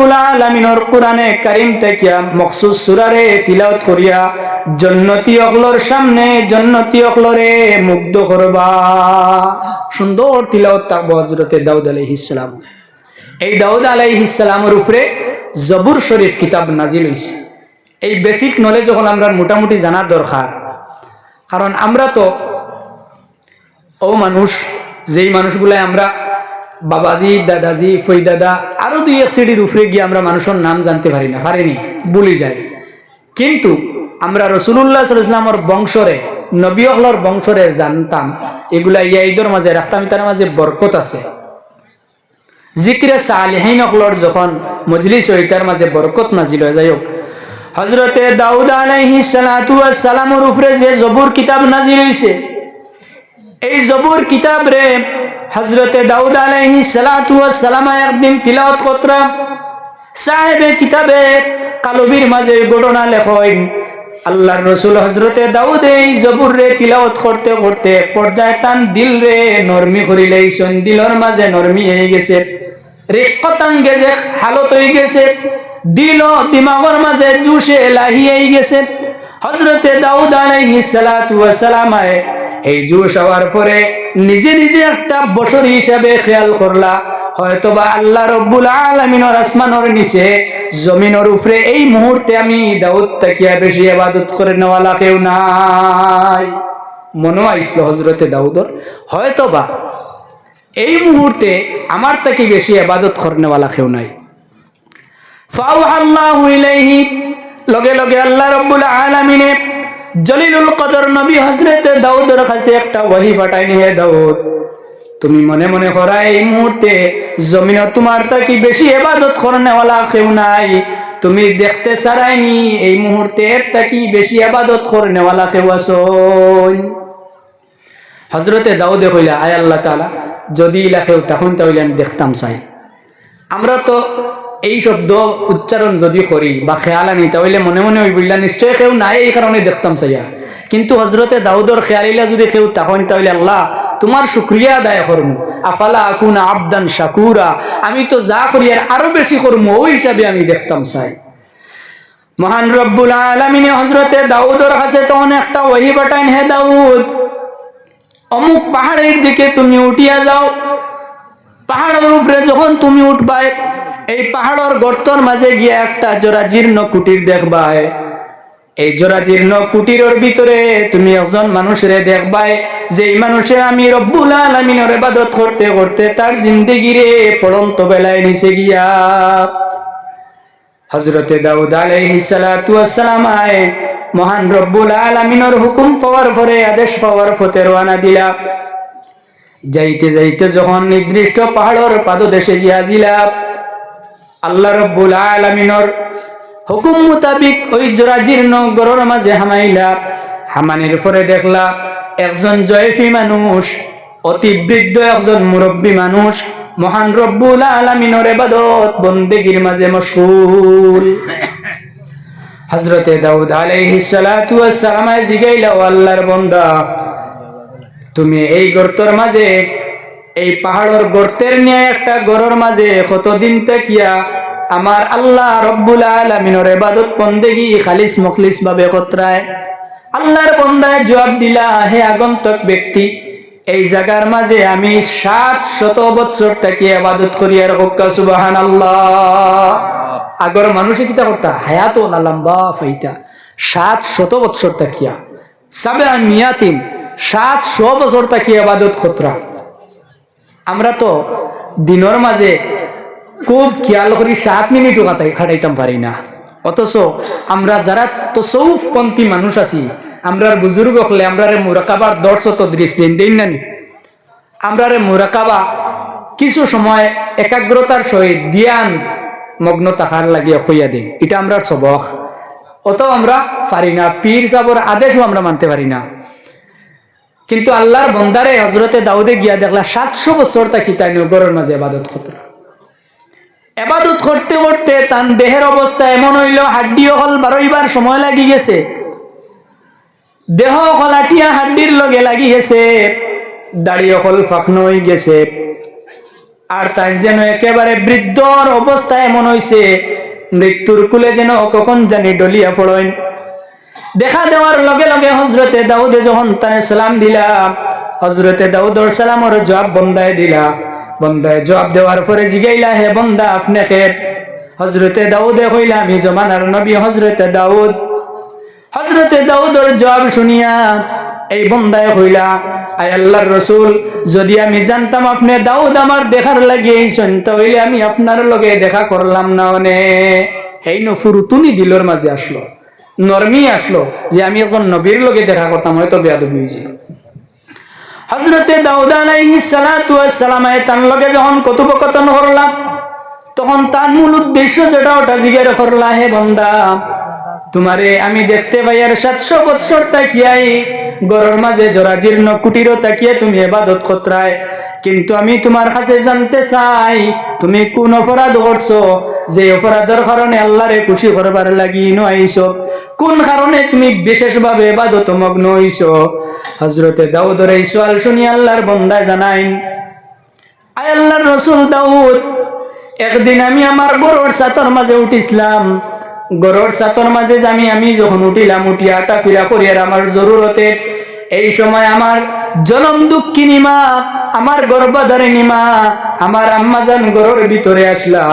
রব্বুল আলামিনের কোরআনে কারীম থেকে মখসুস সূরারে তিলাওয়াত করিয়া জান্নাতি অগলর সামনে জান্নাতি অগলরে মুগ্ধ করবা। সুন্দর তিলাওয়াত থাকবে হযরতে দাউদ আলাইহিস সালাম। এই দাউদ আলাইহিস সালামের উপরে জবুর শরীফ কিতাব নাজিল হইছে। এই বেসিক নলেজ যখন আমরা মোটামুটি জানা দরকার, কারণ আমরা তো ও মানুষ যেই মানুষগুলো আমরা বাবাজি দাদাজি ফই দাদা আরো দুই এক সিডির উপরে গিয়ে আমরা মানুষের নাম জানতে পারিনি, ভুলে যাই। কিন্তু আমরা রাসূলুল্লাহ সাল্লাল্লাহু আলাইহি ওয়াসাল্লামের বংশরে নবী হলর বংশরে জানতাম, এগুলা ইয়াইদর মাঝে রাখতাম, তার মাঝে বরকত আছে। জিকিরে সালিহিন হলর যখন মজলিস হয় তার মাঝে বরকত নাজিল হয়ে যায়। হযরতে দাউদ আলাইহিস সালাতু ওয়াস সালামের উপরে যে জবুর কিতাব নাজিল হইছে, এই জবুর কিতাব রে হযরতে দাউদ আলাইহিস সালাতু ওয়াস সালাম একদিন তিলাওয়াত করতা। সাহেবে কিতাবে কালবির মাঝে ঘটনা লেখেন, আল্লাহর রাসূল হযরতে দাউদ এই জবুর রে তিলাওয়াত করতে করতে পর্দায় টান দিল রে নরমি করিলেইছেন, দিলর মাঝে নরমি হয়ে গেছে, রিক্কতান গেছে, হালত হয়ে গেছে, দিল দিমাগের মাঝে জুসে লাহিয়ে গেছে। হযরতে দাউদ আলাইহিস সালাতু ওয়াস সালাম এই জুস হওয়ার পরে নিজে নিজে একটা বশর হিসাবে খেয়াল করলা, হয়তোবা আল্লাহ রব্বুল আলামিনের আসমানের নিচে জমিনের উপরে এই মুহূর্তে আমি দাউদ তাকিয়া বেশি ইবাদত করে নেওয়ালা কেউ নাই। মনে আইসল হযরতে দাউদর, হয়তোবা এই মুহূর্তে আমার থেকে বেশি ইবাদত করনেওয়ালা কেউ নাই। ফাওহাল্লাহু ইলাইহি, লগে লগে আল্লাহ রব্বুল আলামিনে জলিলুল কদর নবী হযরতে দাউদের কাছে একটা ওহী পাঠাইনি, হে দাউদ তুমি মনে মনে করা এই মুহূর্তে জমিনে তোমার থেকে বেশি ইবাদত করনেওয়ালা কেউ নাই, তুমি দেখতে চারাইনি এই মুহূর্তে এর থেকে বেশি ইবাদত করনেওয়ালা কেউ আছে। হযরতে দাউদে কইলা, আয় আল্লাহ তাআলা যদি ইলা কেউ তখন তাহলে আমি দেখতাম চাই। আমরা তো এই শব্দ উচ্চারণ যদি করি বা খেয়াল আনি তাহলে মনে মনে ওই বললা নিশ্চয় কেউ নাই, এই কারণে দেখতাম চাইয়া। কিন্তু হযরতে দাউদর খেয়ালিলা যদি কেউ তখন তাহলে আল্লাহ তোমার শুকরিয়া আদায় করবো, আফালা আকুনা আবদান শাকুরা, আমি তো যা করি আর আরো বেশি করবো, ওই হিসাবে আমি দেখতাম চাই। মহান রব্বুল আলামিন হযরতে দাউদর কাছে তখন একটা ওহী পাঠাইন, হে দাউদ অমুক পাহাড়ের দিকে তুমি উঠিয়া যাও, পাহাড়ের উপরে যখন তুমি উঠবাই এই পাহাড়ের গর্তর মাঝে গিয়ে একটা জরাজীর্ণ কুটির দেখবাই, এই জরাজীর্ণ কুটিরের ভিতরে তুমি একজন মানুষের দেখবাই, যেই মানুষে আমি রব্বুল আলামিনের ইবাদত করতে করতে তার জিন্দেগিরে পড়ন্ত বেলায় নিচে গিয়া। হযরতে দাউদ আলাইহিস সালাতু ওয়াস সালাম মহান রব্বুল আলামিনের হুকুম পাওয়ার পরে আদেশ পাওয়ার পথে রওনা দিলা। যাইতে যাইতে যখন নির্দিষ্ট পাহাড়ের পাদদেশে গিয়া জিলা, আল্লাহ রব্বুল আলামিনের হুকুম মোতাবিক ওই জরাজীর্ণ গড়ের মাঝে হামাইলা। হামানির পরে দেখলা একজন জয়ফি মানুষ, অতি বৃদ্ধ একজন মুরব্বী মানুষ মহান রব্বুল আলামিনের ইবাদত বন্দেগীর মাঝে মশগুল। হযরতে দাউদ আলাইহিস সালাতু ওয়াস সালাম জিগাইলা, ও আল্লাহর বান্দা তুমি এই গর্তের মাঝে এই পাহাড়ের গর্তের নিয়ে একটা গড়ের মাঝে কতদিন তাকিয়া আমার আল্লাহ রব্বুল আলামিনের ইবাদত বন্দেগী খালিস মুখলিস ভাবে করত্রায়। আল্লাহর বান্দায় জবাব দিলা, হে আগন্তুক ব্যক্তি এই জায়গার মাঝে আমি 700 বছর তাকিয়া ইবাদত করি। আর হোক্কা সুবহানাল্লাহ। আগর মানুষে কিতা করতা হায়াত ওলা লম্বা ফাইতা 700 বছর তাকিয়া, 700 বছর তাকিয়া ইবাদত করত্রা। আমরা তো দিনের মাঝে খুব খেয়াল করি 7 মিনিটও খাটাইতাম পারি না, অথচ আমরা যারা তসৌফপন্থী মানুষ আছি, আমরা বুজুর্গ হলে আমরা মুরাকাবার 10-30 দিন দিন নানি, আমরা মুরাকাবা কিছু সময় একাগ্রতার সহিত ধ্যান মগ্ন থাকার লাগিয়ে হইয়া দিন, এটা আমরা সবক অত আমরা পারি না, পীর সাবর আদেশও আমরা মানতে পারি না। কিন্তু আল্লাহর বন্দারে হযরতে দাউদে গিয়া দেখলা 700 বছর তাকি তাই নগরের মাঝে ইবাদত করতে। ইবাদত করতে করতে তার দেহের অবস্থা এমন হইল, হাড্ডিও হল বারোইবার সময় লাগি গেছে, দেহ হলাটিয়া হাড্ডির লগে লাগি গেছে, দাড়ি হল ফাঁকনো হয়ে গেছে, আর তাই যেন একেবারে বৃদ্ধর অবস্থা এমন হইছে মৃত্যুর কুলে যেন কখন জানি ডলিয়া পড়েন। দেখা দেওয়ার লগে লগে হযরতে দাউদে যখন তানে সালাম দিলা, হযরতে দাউদর সালামের জবাব বন্দায় দিলা। বন্দায় জবাব দেওয়ার পরে জিগাইলা, হে বন্দা আপনি কে? হযরতে দাউদে কইলা, আমি জমানার নবী হযরতে দাউদ। হযরতে দাউদর জবাব শুনিয়া এই বন্দায় কইলা, আয় আল্লাহর রাসূল, যদি আমি জানতাম আপনি দাউদ আমার দেখার লাগি আইছেন তাহলে আমি আপনার লগে দেখা করলাম না। মানে এই নফুরতুনি দিলর মাঝে আসলো, নরমি আসলো যে আমি একজন নবীর লগে দেখা করতাম, হয়তো বেয়াদবি হয়েছিল। হযরতে দাউদ আলাইহিস সালাতু ওয়াস সালাম তার লগে যখন কথোপকথন করলাম তখন তার মূল উদ্দেশ্য যেটা ওটা জিজ্ঞেস করলা, হে বান্দা তোমারে আমি দেখতে পাই আর 700 বছর তাকিয়াই গরর মাঝে জরাজীর্ণ কুটির তাকিয়ে তুমি ইবাদত করত্রায়, কিন্তু আমি তোমার কাছে জানতে চাই তুমি কোন অপরাধ করছো যে অপরাধের কারণে আল্লাহরে খুশি করবার লাগি নইছো, কোন কারণে তুমি বিশেষভাবে ইবাদত মগ্ন হইছো। হযরতে দাউদের এই সওয়াল শুনি আল্লাহর বান্দা জানাইন, আয় আল্লাহর রাসূল দাউদ, একদিন আমি আমার গরুর ছাতর মাঝে উঠিছিলাম। গরুর ছাতর মাঝে আমি যখন উঠিলাম, উঠিয়া আটা ফিরা করিয়ার আমার জরুরতে এই সময় আমার জনম দুঃখিনী মা, আমার গর্ভধারিণী মা, আমার আম্মাজান গরুর ভিতরে আসলা।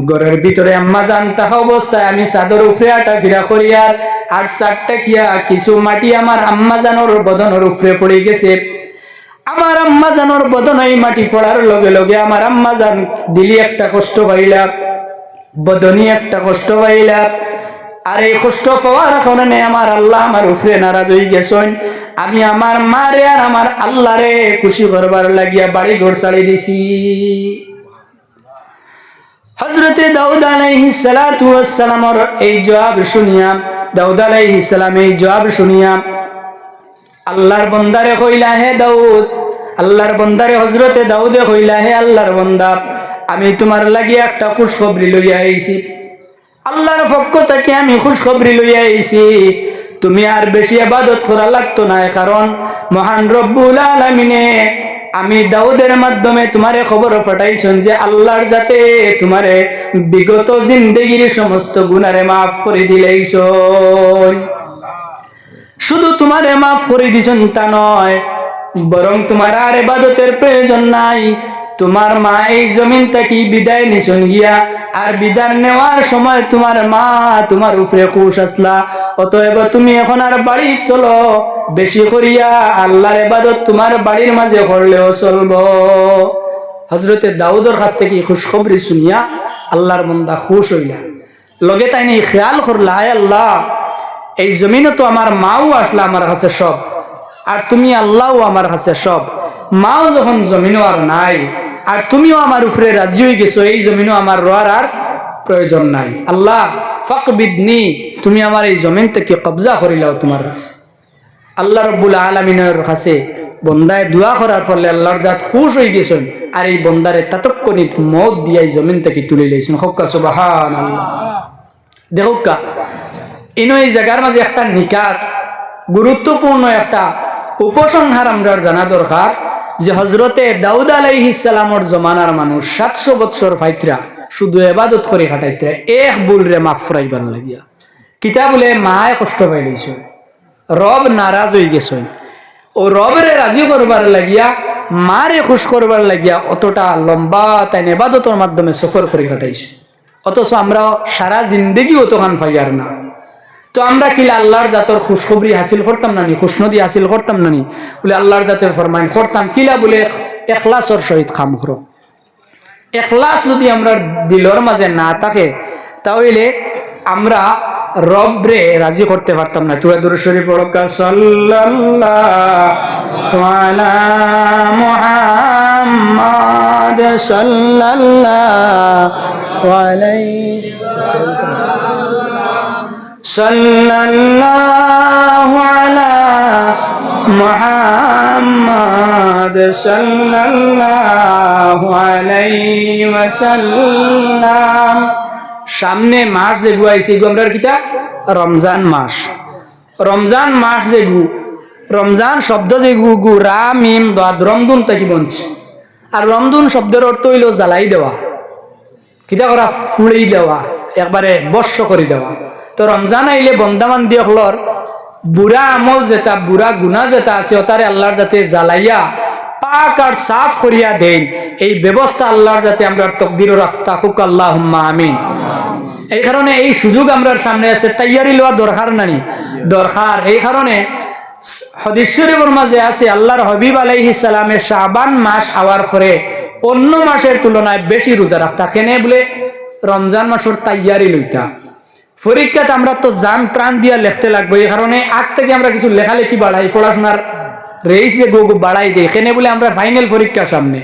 গরুর ভিতরে আম্মাজান তাহা অবস্থায় আমি চাদর উপরে আটা ফিরা করিয়ার আর চারটা কিয়া কিছু মাটি আমার আম্মাজানোর বদনের উপরে পড়ে গেছে। আমার আম্মাজানোর বদনে মাটি পড়ার লগে লগে আমার আম্মাজান দিলি একটা কষ্ট পাইলা, বদনি একটা কষ্ট পাইলা। আর এই কষ্ট পাওয়ার কারণে আমার আল্লাহ আমার উপরে নারাজ হয়ে গেছেন। আমি আমার মারে আর আমার আল্লাহরে খুশি করবার লাগিয়া বাড়ি ঘর ছাড়ি দিছি। হযরতে দাউদ আলাইহিস সালাতু ওয়াস সালামের এই জবাব শুনিয়া, দাউদ আলাইহিস সালাম এই জবাব শুনিয়া আল্লাহর বান্দারে কইলা, হে দাউদ, আল্লাহর বান্দারে হযরতে দাউদে কইলা, হে আল্লাহর বান্দা, আমি তোমার লাগি একটা খুশখবরি লইয়া আইছি। আল্লাহর পক্ষ থেকে আমি খুশখবরি লইয়া আইছি, তুমি আর বেশি ইবাদত করা লাগতো না, কারণ মহান রব্বুল আলামিনে আমি দাউদের মাধ্যমে তোমারে খবর পাঠাইছেন যে আল্লাহর যাতে তোমারে বিগত জিন্দেগির সমস্ত গুনারে মাফ করে দিলেইছেন। শুধু তোমারে মাফ করে দিছেন তা নয়, বরং তোমার আর ইবাদতের প্রয়োজন নাই। তোমার মা এই জমিন থেকে বিদায় নিছেন গিয়া, আর বিদায় নেওয়ার সময় তোমার মা তোমার উপরে খুশ আসলা, অতএব তুমি এখন আর বাড়ি চলো, বেশি করিয়া আল্লাহর ইবাদত তোমার বাড়ির মাঝে করলেও চলবো। হযরতে দাউদের কাছ থেকে খুশখবরি শুনিয়া আল্লাহর বান্দা খুশ হইলা। লগে তাই নি খেয়াল করলা, আয় আল্লাহ, এই জমিনে তো আমার মাও আসলা আমার কাছে সব, আর তুমি আল্লাহও আমার কাছে সব। মাও যখন জমিনও আর নাই, আর তুমিও আমার উপরে রাজি হয়ে গেছো, এই জমিনও আমার রোয়ার আর প্রয়োজন নাই। আল্লাহ ফাকবিদনি, তুমি আমার এই জমিন থেকে কবজা করিলাও তোমার কাছে। আল্লাহ রাব্বুল আলামিনের কাছে বন্দায় দোয়া করার ফলে আল্লাহর জাত খুশ হয়ে গেছেন, আর এই বন্দারে তাৎক্ষণিক মওত দিয়ে এই জমিন থেকে তুলে লইছেন। হক্কা সুবহানাল্লাহ। দেখুকা ইনো এই জায়গার মাঝে একটা নিকাত, গুরুত্বপূর্ণ একটা উপসংহার আমরা জানা দরকার যে হযরতে দাউদ আলাইহিস সালামের জমানার মানুষ 700 বছর ফাইতরা শুধু ইবাদত করে কাটাইতে এক ভুলরে মাফ করাইবার লাগিয়া কিতা বলে মায় কষ্ট পাই লইছে, রব নারাজ হয়ে গেছে, ও রবরে রাজি করবার লাগিয়া মারে খুশ করবার লাগিয়া অতটা লম্বা তাই ইবাদতের মাধ্যমে সফর করে কাটাইছে। অথচ আমরা সারা জিন্দেগি অতখান পাইয়ার না। তো আমরা কিলা আল্লাহর জাতের খুশখবরি হাসিল করতাম না নি, খুশনদি হাসিল করতাম না নি? বলে আল্লাহর জাতের ফরমান করতাম। কিলা বলে এখলাসর সহিত কাম করো। এখলাস যদি আমরা দিলর মাঝে না থাকে তাহলে আমরা রবরে রাজি করতে পারতাম না। তুরা দুরূদ শরীফ পড়কা, সাল্লাল্লাহু আলা মুহাম্মাদ সাল্লাল্লাহু আলাইহি সাল্লাল্লাহু আলা মুহাম্মাদ সাল্লাল্লাহু আলাইহি ওয়াসাল্লাম। সামনে মাস যে গুয়াইছে গু আমরা কিটা রমজান মাস। রমজান মাস যে গু, রমজান শব্দ যে গু গু রাম মিম দাদ রমদুন তাকি বনছে। আর রমজান শব্দের অর্থ হইল জ্বালাই দেওয়া, কিটা করা, ফুড়ি দেওয়া, একবারে বর্ষ করে দেওয়া। তো রমজান আইলে বন্দামান দিয়কলর বুড়া আমল যেটা, বুড়া গুনাহ যেটা আছে ওটারে আল্লাহর যাতে জ্বালাইয়া পাক আর সাফ করিয়া দেন, এই ব্যবস্থা আল্লাহর যাতে আমরা তকদিরও রাখতা ফুক আল্লাহুম্মা আমিন। এই কারণে এই সুযোগ আমরার সামনে আছে, তৈয়ারি লওয়া দরকার নানি, দরকার। এই কারণে হাদিস শরীফের মাঝে আছে আল্লাহর হাবিব আলাইহিস সালামের শাবান মাস আওয়ার পরে অন্য মাসের তুলনায় বেশি রোজা রাখতা। কেনে বলে রমজান মাসের তৈয়ারি লইতা। পরীক্ষাতে আমরা তো জান প্রাণ দিয়া লিখতে লাগবে, এই কারণে আগ থেকে আমরা কিছু লেখালেখি বাড়াই, পড়াশোনার রেইসে গো বাড়াই দিই। কেনে বলে আমরা ফাইনাল পরীক্ষার সামনে।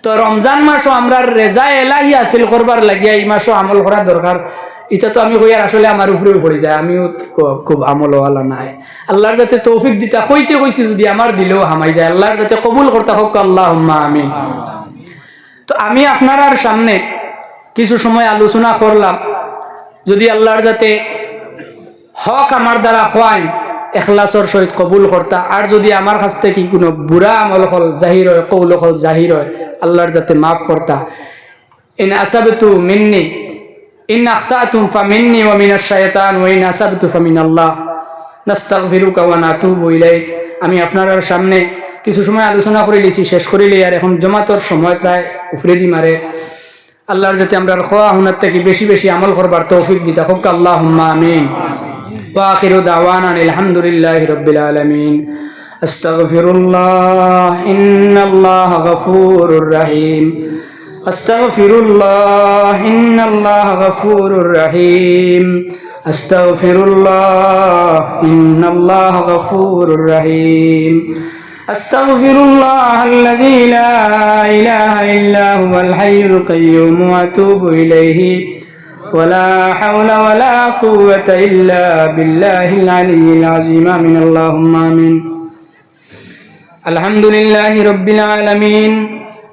তো রমজান মাসও আমরা রেজা এলাহি হাসিল করবার লাগিয়া এই মাসও আমল করা দরকার। এটা তো আমি কই আর আসলে আমার উপরেও পড়ে যায়, আমিও খুব আমলওয়ালা নাই। আল্লাহর যাতে তৌফিক দিতা, কইতে কইছি যদি আমার দিলেও হামাই যায়, আল্লাহর যাতে কবুল করতে হোক আল্লাহুম্মা আমিন। তো আমি আপনার সামনে কিছু সময় আলোচনা করলাম, যদি আল্লাহর যাতে হক আমার দ্বারা হয় এখলাসর সহিত কবুল করতা, আর যদি আমার কাছ থেকে কোনো বুড়া আমল হল জাহির হয়, কৌল হল জাহির হয়, আল্লাহর যাতে মাফ করতা। ইন আসাবতু মিন্নি ইন আখতাতুম ফামিন্নি ওয়া মিনাশ শাইতান ওয়া ইন আসাবতু ফামিনাল্লাহ নাস্তাগফিরুকা ওয়া নাতুবু ইলাইক। আমি আপনার সামনে কিছু সময় আলোচনা করে দিয়েছি, শেষ করিলে আর এখন জমাতর সময় প্রায় উপরে দি মারে। আল্লাহর যাতে আমরা খোয়া হুনার থেকে বেশি বেশি আমল করবার তৌফিক দিতা হোক আল্লাহুম্মা আমিন। ওয়া আখিরু দাওয়ানা আলহামদুলিল্লাহি রাব্বিল আলামিন। আস্তাগফিরুল্লাহ ইন্নাল্লাহা গফুরুর রহিম। আস্তাগফিরুল্লাহ ইন্নাল্লাহা গফুরুর রহিম। আস্তাগফিরুল্লাহ ইন্নাল্লাহা গফুরুর রহিম। أستغفر الله الذي لا إله إلا هو الحي القيوم وأتوب إليه ولا حول ولا قوة إلا بالله العلي العظيم آمين اللهم آمين. الحمد لله رب العالمين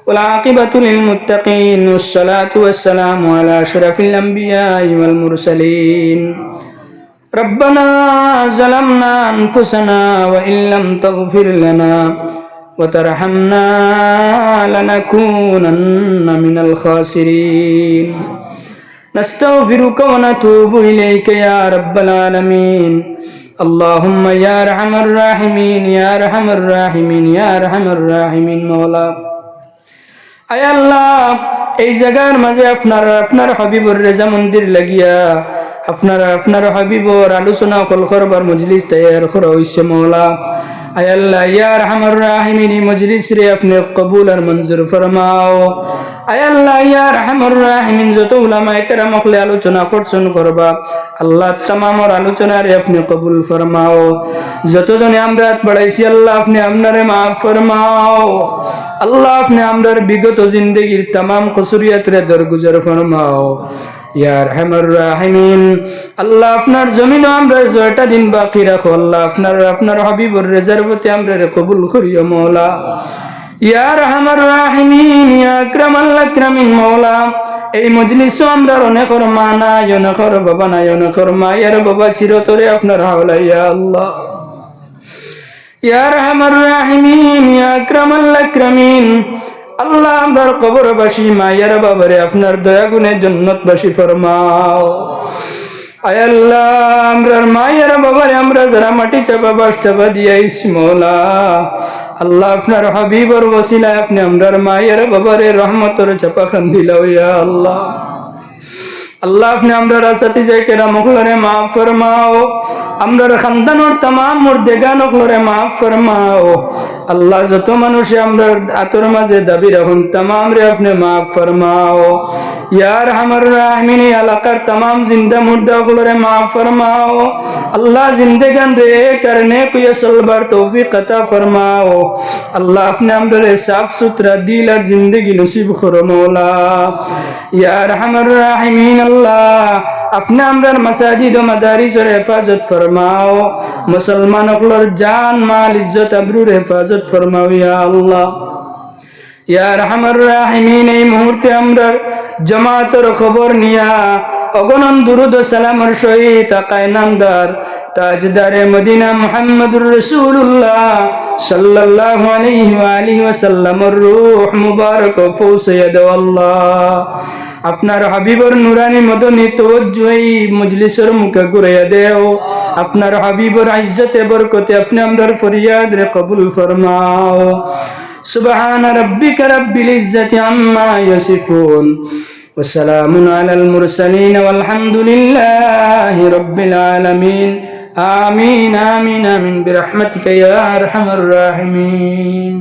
والعاقبة للمتقين والصلاة والسلام على أشرف الأنبياء والمرسلين. ربنا ظلمنا أنفسنا وإن لم تغفر لنا وترحمنا لنكونن من الخاسرين. نستغفرك ونتوب إليك يا رب العالمين. اللهم يا أرحم الراحمين يا أرحم الراحمين يا أرحم الراحمين مولا আয় আল্লাহ, এই জায়গার মাঝে আপনার হাবিবুর রেজা মন্দির লাগিয়া আপনার হাবিবর আলোচনা কল করবার মজলিস তৈয়ার করা হইছে মওলা। আয় আল্লাহ ইয়া আরহামার রাহিমিন, মজলিস রে আপনি কবুল আর মঞ্জুর ফরমাও। আয় আল্লাহ ইয়া আরহামার রাহিমিন, যত উলামায়ে কেরাম হলে আলোচনা করছেন করবা আল্লাহ তামামর আলোচনা রে আপনি কবুল ফরমাও। যতজনে আমরা পড়াইছি আল্লাহ আপনি আমনারে মাফ ফরমাও। আল্লাহ আপনি আমরার বিগত জিন্দেগির तमाम কসুরিয়াত রে দরগুজর ফরমাও ইয়া আরহামার রাহিমিন। আল্লাহ আপনার জমিন আমরা জয়টা দিন বাকি রাখো আল্লাহ, আপনার হাবিবুর রেজার প্রতি আমরা কবুল করিও মওলা ইয়া আরহামার রাহিমিন ইয়া আকরামাল আকরামিন মওলা। এই মজলিসও আমরা অনেকর মা নাই, অনেকর বাবা নাই, অনেকর মায়ের বাবা চিরতরে আপনার হাওলা ইয়া আল্লাহ ইয়া আরহামার রাহিমিন ইয়া আকরামাল আকরামিন। আল্লাহ আমরার কবরবাসী মায়ের বাবারে আপনার দয়া গুণে জান্নাতবাসী ফরমাও। আয় আল্লাহ আমরার মায়ের বাবারে আমরা যারা মাটি চাপা বাস চাপা দিয়াইস মওলা, আল্লাহ আপনার হাবিবর ওসিলায় আপনি আমরার মায়ের বাবারে রহমতের চাপা খান দিলাও ইয়া আল্লাহ। আল্লাহ আপনি আমরার সাথী যাই কেরাম হলরে মাফ ফরমাও, আমরার খানদানোর तमाम মুর্দেগান হলরে মাফ ফরমাও। আল্লাহ যত মানুষ আমরার আতর মাঝে দাবি রাখুন तमाम রে আপনি মাফ ফরমাও ইয়া আরহামার রাহিমিন। এলাকার तमाम জিন্দা মুর্দা হলরে মাফ ফরমাও আল্লাহ, জিন্দেগান রে করনে কুয়া চলবার তৌফিক আতা ফরমাও। আল্লাহ আপনি আমরার সাফ সুতরা দিল আর জিন্দগি নসিব করো মওলা ইয়া আরহামার রাহিমিন। আল্লাহ আপনি আমরার মাসাজিদ ও মাদারিসের হেফাজত ফরমাও, মুসলমান হলর জান মাল ইজ্জত আবরুর হেফাজত ফরমাও ইয়া আল্লাহ ইয়া আরহামার রাহিমিন। এই মুহূর্তে আমরার জামাতের খবর নিয়া অগণন দুরুদ ও সালামের সহিত আকায়ে নামদার তাজদারে মদিনা মুহাম্মদুর রাসূলুল্লাহ সাল্লাল্লাহু আলাইহি ওয়া আলিহি ওয়াসাল্লামের রূহ মুবারক পৌঁছাইয়া দাও আল্লাহ। আপনার হাবিবর নুরানি মদনী তওজ্জুই মজলিসের মুখে ঘুরাইয়া দেও। আপনার হাবিবর ইজ্জতে বরকতে আপনি আমরার ফরিয়াদ রে কবুল ফরমাও। সুবহান রাব্বিকা রাব্বিল ইজ্জাতি আম্মা ইয়াসিফুন ওয়া সালামুন আলাল মুরসালিন ওয়াল হামদুলিল্লাহি রাব্বিল আলামিন। আমিন আমিন আমিন বিরহমাতিকা ইয়া আরহামার রাহিমিন।